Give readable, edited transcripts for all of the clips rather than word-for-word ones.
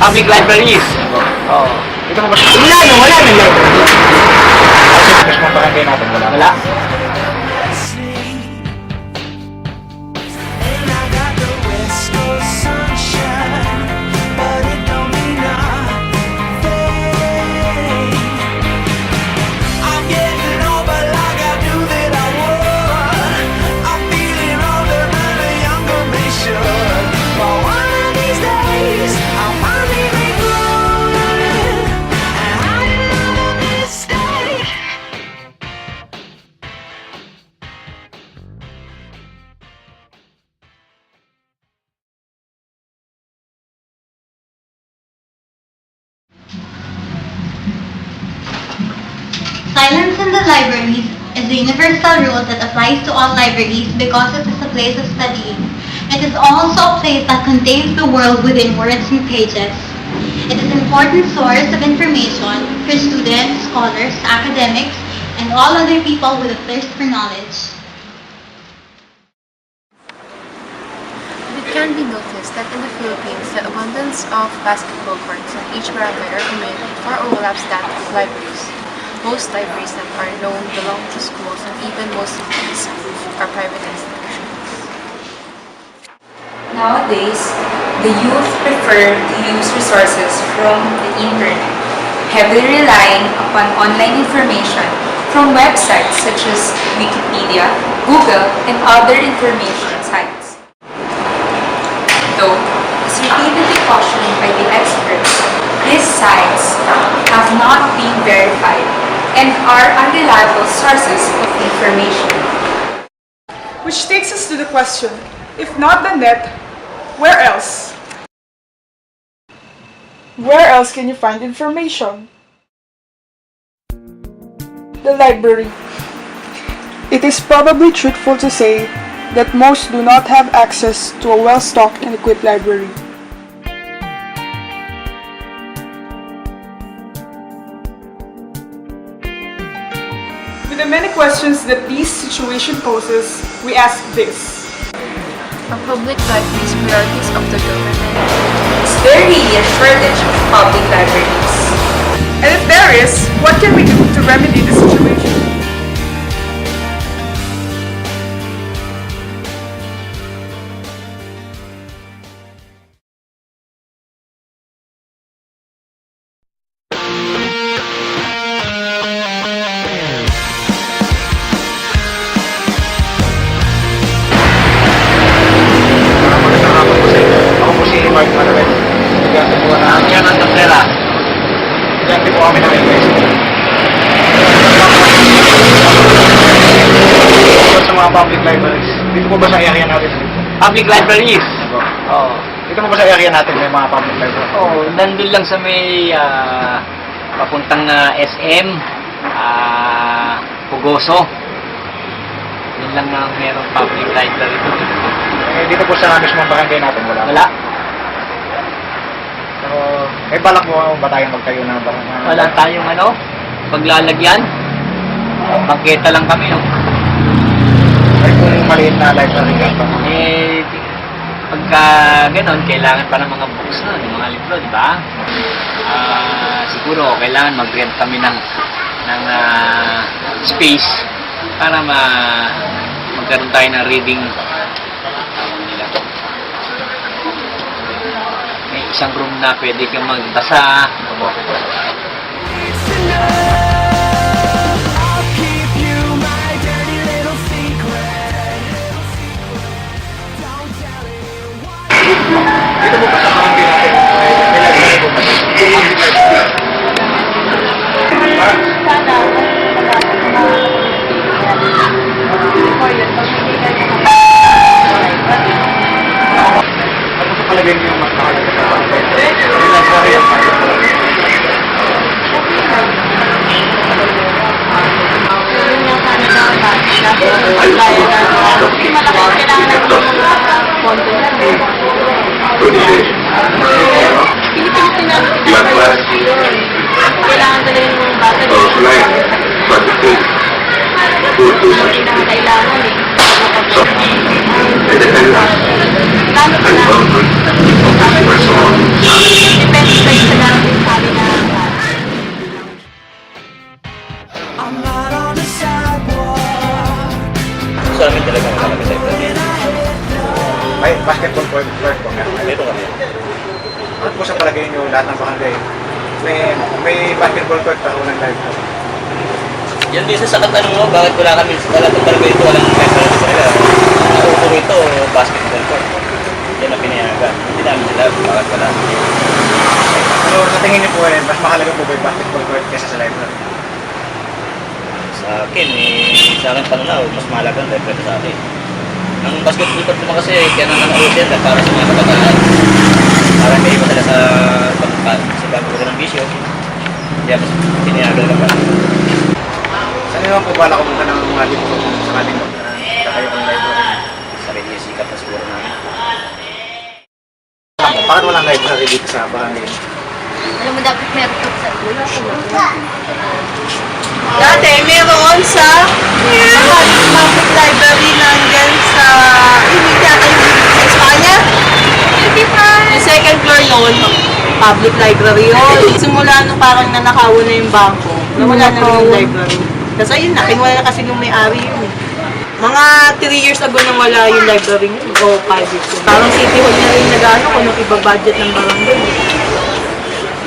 Public libraries. Oo. Dito mo ba? Wala na library. Kasi mismo barangay natin wala. Wala. And I got the West Coast sunshine, but it don't mean nothing. I'm getting over like I knew that I would. I'm feeling older than a younger man should. But one of these days, I'll finally make good. And I didn't know the mistake. Silence in the libraries is the universal rule that applies to all libraries because it is a place of studying. It is also a place that contains the world within words and pages. It is an important source of information for students, scholars, academics, and all other people with a thirst for knowledge. It can be noticed that in the Philippines, the abundance of basketball courts in each barangay or community far overlaps that of libraries. Most libraries that are known belong to schools, and even most of these are private institutions. Nowadays, the youth prefer to use resources from the internet, heavily relying upon online information from websites such as Wikipedia, Google, and other information sites. Though, as repeatedly cautioned by the experts, these sites have not been verified and are unreliable sources of information. Which takes us to the question, if not the net, where else? Where else can you find information? The library. It is probably truthful to say that most do not have access to a well-stocked and equipped library. With the many questions that this situation poses, we ask this. Are public libraries priorities of the government? Is there really a shortage of public libraries? And if there is, what can we do to remedy the situation? Magandang hapon po sa inyo. Ako po si Mark Manuel. Estudyante po na Yan ang tablera. estudyante po kami ng LS. Sa mga public libraries. Dito po ba sa area natin? Public libraries. Oo. Dito po ba sa area natin may mga public libraries? Oh, nandun lang sa may papuntang SM, Pugoso. Yun lang ang merong public library dito. Eh, dito po sa mismong barangay natin wala. Wala. So, may balak mo ba tayong magtayo ng barangay? Wala tayong paglalagyan. Bangketa lang kami, no? Ay kung maliit na library ka pa. Eh, pagka ganon, kailangan pa ng mga books na, ng mga libro, di ba? Siguro, kailangan mag-rent kami ng space para magkaroon tayo ng reading nila. May isang room na pwede kang magbasa. I'll keep you my dirty little secret. Don't tell anyone. Dito po ba sa barangay natin may library po ba? Ano sa palagay niyo mas mahalaga sa barangay? Yung library ang Kailangan talaga ng mga bata. Kailangan eh. Lalo pa na. Depende sa isa lang yung sabi na I'm not on the sidewalk. Sa amin talaga malaki sa ito. May basketball court po nga. Ito kami. Ano po sa palagay niyo lahat ng barangay? May basketball court pa unang live po. Yan din sa katanong mo, bakit wala kami sa lahat ng barangay ito, walang festival sa kanila. Naupo ito, basketball court. Yan ang pinayagan. Hindi namin sila, bakit wala. So sa tingin niyo po mas mahalaga po ba yung basketball court kaysa sa library? Sa akin, sa akin pananaw, mas mahalaga ang library sa akin. Ang basketball court naman kasi, kaya naman nauso yan para sa mga kabataan. Para may iba sa pagkakuha ng bisyo. Kaya mas pinayagan ka pa. Saan niyo po bala kumunta ng mga dito sa ating kakayo ng library? Sa rin yung sikat na siguro namin. Bakit walang library dito sa barangay? alam mo dapat meron to sa Dati, meron sa public library nandyan sa, hindi yata yung sa Espanya. Yung second floor yun, public library yun. Simula nung parang nanakaw na yung bangko, nawala na yung library. Kasi ayun na, kinuha na kasi nung may-ari yun. Mga 3 years ago nang wala yung library yun, o 5 years ago. Parang City Hall na rin nag-ano kung nung iba-budget ng barangay.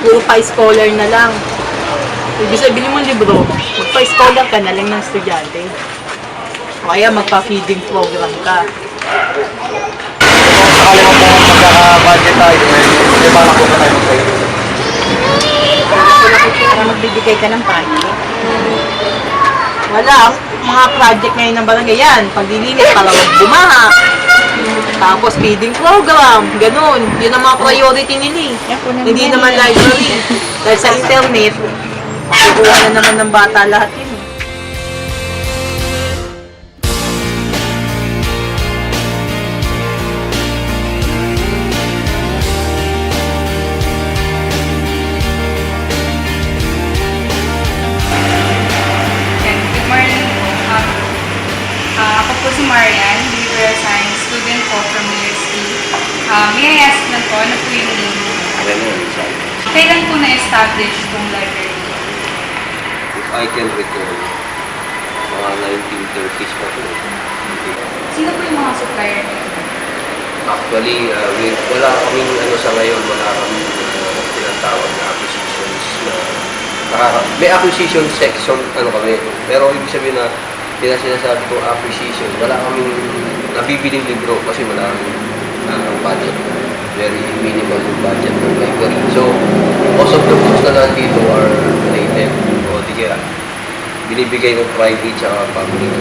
Puro pa-scholar na lang. Ibig sabihin mo libro, magpa-scholar ka na lang ng estudyante. O kaya magpa-feeding program ka. Sakali mo po magkaka-budget tayo, hindi ba lang po ba tayo mag-tayo? Para magbibigay ka ng project. Wala, mga project ngayon ng barangay yan. Paglilinis para wag bumaha. Tapos feeding program, ganun. Yun ang mga priority nila eh. Hindi naman library. Dahil sa internet, makukuha na naman ng bata lahat yun eh. Yan, good morning po. Ako po si Marian, behavioral science student po from UST. May I ask lang po, ano po yung name? Kailan po na-establish itong library? If I can recall, mga 1930s pa po. Sino po yung mga supplier nito? Actually, wala kaming sa ngayon, wala kaming tinatawag na acquisitions may acquisition section kami, pero ibig sabihin na sinasabi ko acquisition, wala kaming nabibiling libro kasi wala kaming budget. Very minimal yung budget ng library. So, most of the books na nandito are related o di kaya binibigay ng private at public.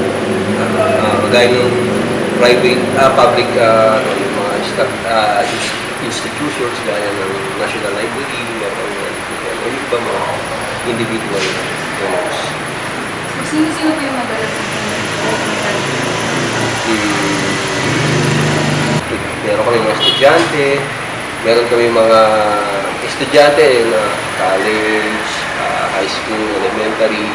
Magaya ng private, public, yung mga institutions gaya ng National Library, meron o yung iba mga individual donors. So, sino-sino po yung madalas Meron kami mga estudyante, meron kami mga estudyante na college, high school, elementary,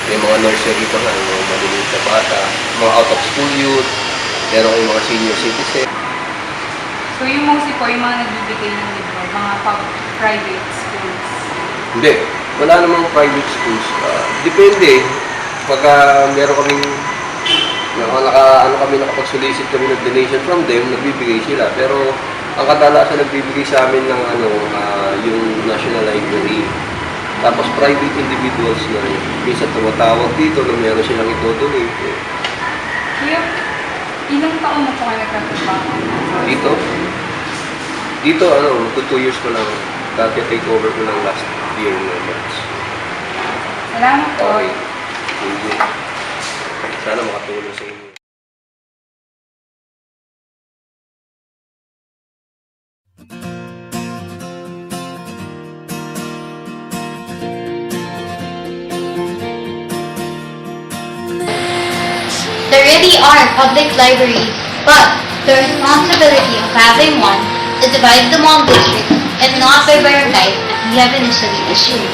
may mga nursery pa nga, mga maliliit na bata, mga out of school youth, meron kami mga senior citizen. So, yung mostly po, yung mga nagbibigay ng libro, mga private schools. Hindi, wala namang private schools. Depende, pagka meron kaming nakapag-solicit kami ng donation from them, nagbibigay sila. Pero ang kadalasan nagbibigay sa amin ng yung National Library. Tapos private individuals na minsan tumatawag dito na meron silang ito-donate. Kaya, ilang taon na po kayo nagtatrabaho? Dito 2 years ko lang. Dati take over ko lang last year na March. Salamat po. Okay. Thank you. Sana makatulong sa inyo. There really are public libraries, but the responsibility of having one is divided among districts and not by barangay as we have initially assumed.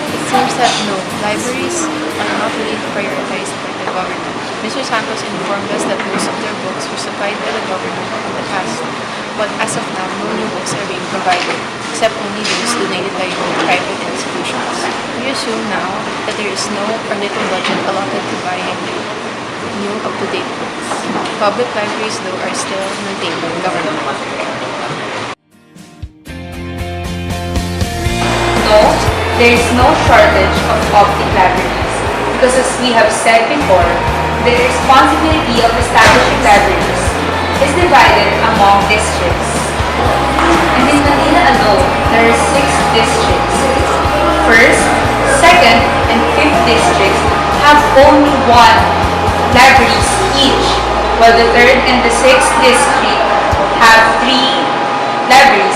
It seems that no, libraries are not really prioritized by the government. Mr. Santos informed us that most of their books were supplied by the government in the past, but as of now, no new books are being provided, except only those donated by private institutions. We assume now that there is no or little budget allotted to buying new up-to-date books. Public libraries, though, are still maintained by the government. No, there is no shortage of public libraries because, as we have said before, the responsibility of establishing libraries is divided among districts. And in Manila alone, there are 6 districts. First, second, and fifth districts have only 1 libraries each, while the third and the sixth district have 3 libraries